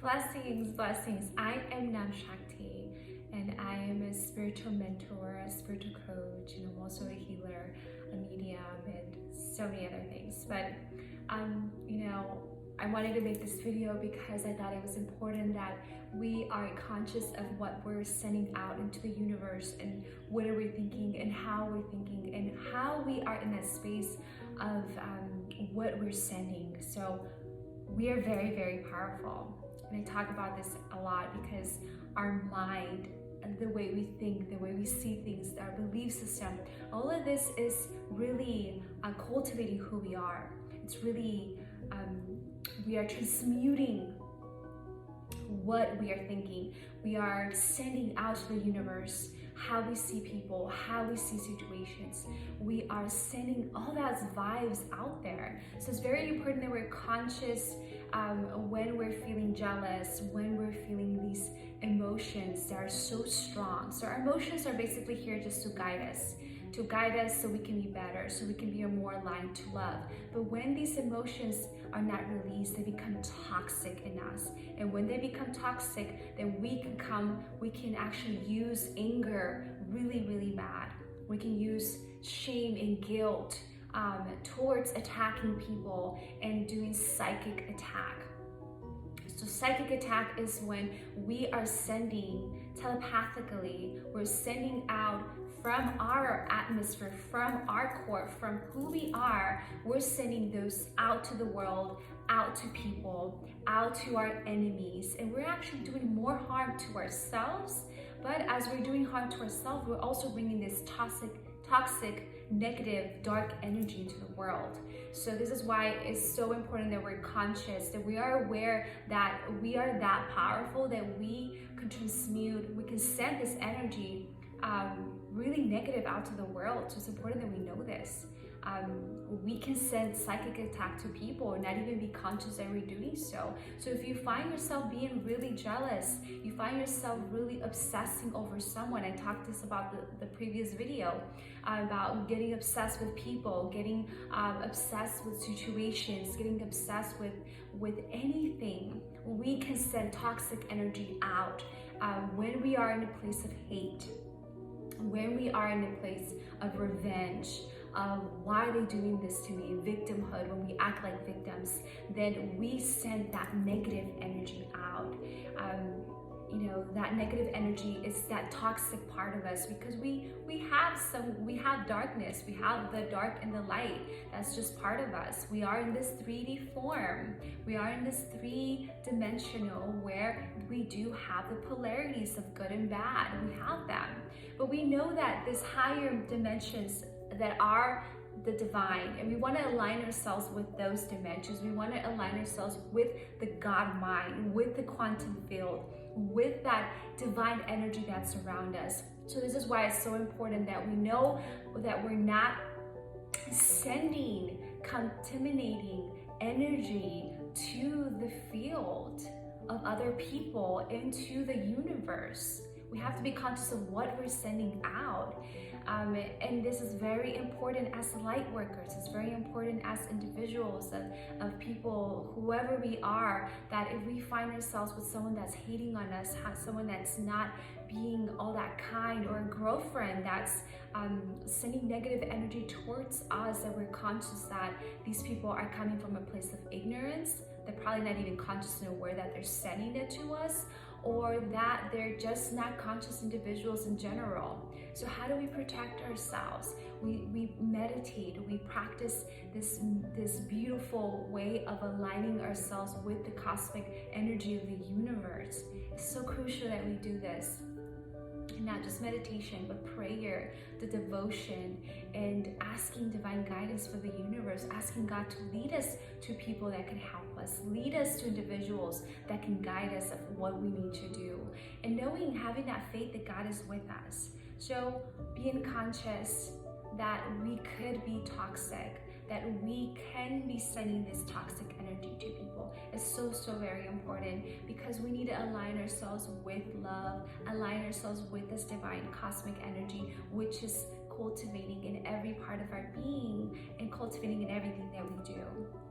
Blessings. I am Nam Shakti, and I am a spiritual mentor, a spiritual coach, and I'm also a healer, a medium, and so many other things. But, I wanted to make this video because I thought it was important that we are conscious of what we're sending out into the universe and what are we thinking and how we're thinking and how we are in that space of what we're sending. So we are very, very powerful. And I talk about this a lot because our mind, the way we think, the way we see things, our belief system, all of this is really cultivating who we are. It's really, we are transmuting what we are thinking. We are sending out to the universe how we see people, how we see situations. We are sending all those vibes out there. So it's very important that we're conscious when we're feeling jealous, when we're feeling these emotions that are so strong. So our emotions are basically here just to guide us so we can be better, so we can be more aligned to love. But when these emotions are not released, they become toxic in us. And when they become toxic, then we can actually use anger really, really bad. We can use shame and guilt towards attacking people and doing psychic attack. So psychic attack is when we are sending telepathically, we're sending out from our atmosphere, from our core, from who we are, we're sending those out to the world, out to people, out to our enemies. And we're actually doing more harm to ourselves. But as we're doing harm to ourselves, we're also bringing this toxic, negative, dark energy into the world. So this is why it's so important that we're conscious, that we are aware that we are that powerful, that we can transmute, we can send this energy really negative out to the world. So it's important that we know this. We can send psychic attack to people and not even be conscious that we're doing so. So if you find yourself being really jealous, you find yourself really obsessing over someone, I talked this about the previous video, about getting obsessed with people, getting obsessed with situations, getting obsessed with anything, we can send toxic energy out when we are in a place of hate, when we are in a place of revenge, why are they doing this to me, victimhood, when we act like victims, then we send that negative energy out. That negative energy is that toxic part of us, because we have darkness, we have the dark and the light. That's just part of us. We are in this 3D form. We are in this 3-dimensional where we do have the polarities of good and bad. We have them. But we know that these higher dimensions that are the divine, and we want to align ourselves with those dimensions. We want to align ourselves with the God mind, with the quantum field, with that divine energy that's around us. So this is why it's so important that we know that we're not sending contaminating energy to the field of other people, into the universe. We have to be conscious of what we're sending out. And this is very important as light workers. It's very important as individuals, of people, whoever we are, that if we find ourselves with someone that's hating on us, someone that's not being all that kind, or a girlfriend that's sending negative energy towards us, that we're conscious that these people are coming from a place of ignorance. They're probably not even conscious and aware that they're sending it to us, or that they're just not conscious individuals in general. So how do we protect ourselves? We meditate, we practice this beautiful way of aligning ourselves with the cosmic energy of the universe. It's so crucial that we do this. Not just meditation, but prayer, the devotion, and asking divine guidance for the universe, asking God to lead us to people that can help us, lead us to individuals that can guide us of what we need to do, and knowing, having that faith that God is with us. So being conscious that we could be toxic, that we can be sending this toxic energy to people is so very important, because we need to align ourselves with love, align ourselves with this divine cosmic energy, which is cultivating in every part of our being and cultivating in everything that we do.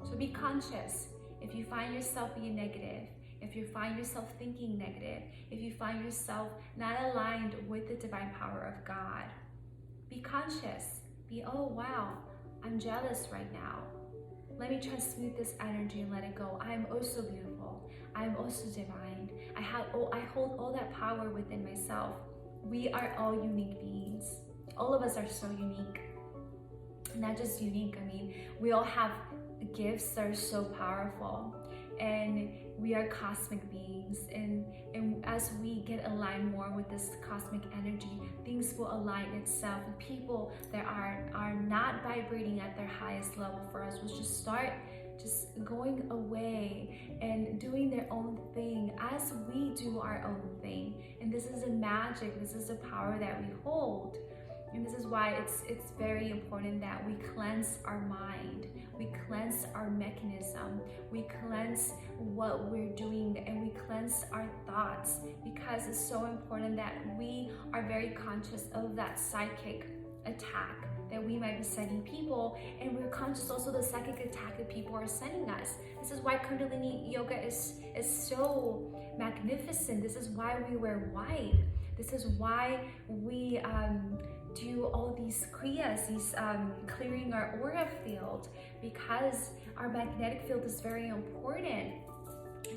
So be conscious. If you find yourself being negative, if you find yourself thinking negative, if you find yourself not aligned with the divine power of God, be conscious. Be, oh wow, I'm jealous right now. Let me transmute this energy and let it go. I am also beautiful. I am also divine. I hold all that power within myself. We are all unique beings. All of us are so unique. Not just unique, I mean, we all have gifts that are so powerful. And we are cosmic beings, and as we get aligned more with this cosmic energy, things will align itself. And people that are not vibrating at their highest level for us will just start just going away and doing their own thing as we do our own thing. And this is the magic, this is the power that we hold. And this is why it's very important that we cleanse our mind, we cleanse our mechanism, we cleanse what we're doing, and we cleanse our thoughts, because it's so important that we are very conscious of that psychic attack that we might be sending people, and we're conscious also the psychic attack that people are sending us. This is why Kundalini yoga is so magnificent. This is why we wear white. This is why we do all these kriyas, these clearing our aura field, because our magnetic field is very important.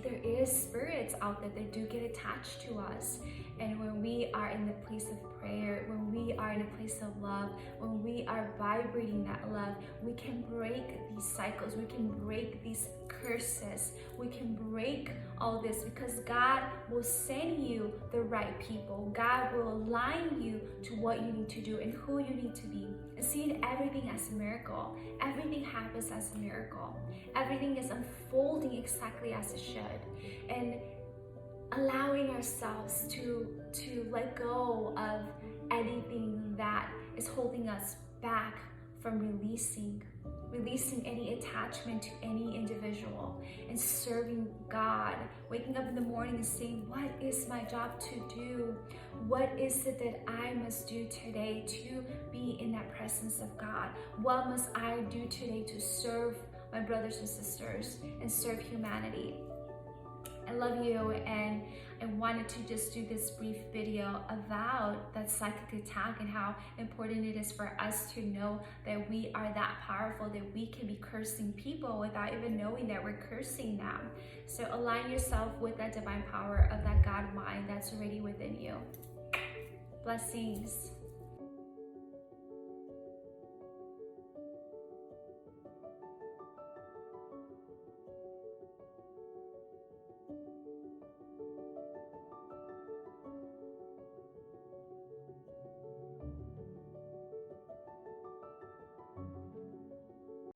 There is spirits out there that do get attached to us, and when we are in the place of prayer, when we are in a place of love, when we are vibrating that love, we can break these cycles, we can break these curses, we can break all this, because God will send you the right people. God will align you to what you need to do and who you need to be. And seeing everything as a miracle. Everything happens as a miracle. Everything is unfolding exactly as it should. And allowing ourselves to let go of anything that is holding us back from releasing any attachment to any individual, and serving God, waking up in the morning and saying, what is my job to do? What is it that I must do today to be in that presence of God? What must I do today to serve my brothers and sisters and serve humanity? I love you, and I wanted to just do this brief video about that psychic attack and how important it is for us to know that we are that powerful, that we can be cursing people without even knowing that we're cursing them. So align yourself with that divine power of that God mind that's already within you. Blessings.